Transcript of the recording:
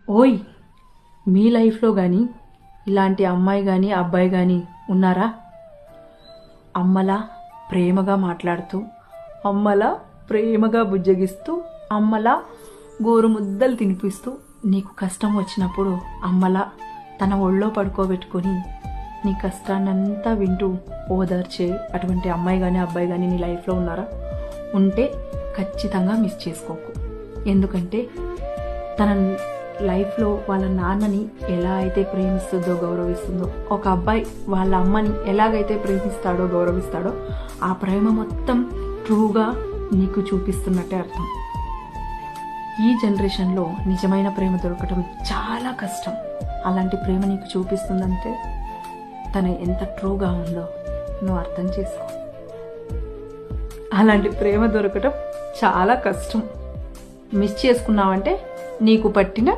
ఓయ్, మీ లైఫ్లో కానీ ఇలాంటి అమ్మాయి కానీ అబ్బాయి కానీ ఉన్నారా? అమ్మలా ప్రేమగా మాట్లాడుతూ, అమ్మలా ప్రేమగా బుజ్జగిస్తూ, అమ్మలా గోరు ముద్దలు తినిపిస్తూ, నీకు కష్టం వచ్చినప్పుడు అమ్మలా తన ఒళ్ళో పడుకోబెట్టుకొని నీ కష్టాన్నంతా వింటూ ఓదార్చే అటువంటి అమ్మాయి కానీ అబ్బాయి కానీ నీ లైఫ్లో ఉన్నారా? ఉంటే ఖచ్చితంగా మిస్ చేసుకోకు. ఎందుకంటే తన లైఫ్లో వాళ్ళ నాన్నని ఎలా అయితే ప్రేమిస్తుందో గౌరవిస్తుందో, ఒక అబ్బాయి వాళ్ళ అమ్మని ఎలాగైతే ప్రేమిస్తాడో గౌరవిస్తాడో, ఆ ప్రేమ మొత్తం ట్రూగా నీకు చూపిస్తున్నట్టే అర్థం. ఈ జనరేషన్లో నిజమైన ప్రేమ దొరకటం చాలా కష్టం. అలాంటి ప్రేమ నీకు చూపిస్తుందంటే తను ఎంత ట్రూగా ఉందో నువ్వు అర్థం చేసుకో. అలాంటి ప్రేమ దొరకటం చాలా కష్టం. మిస్ చేసుకున్నావంటే నీకు పట్టిన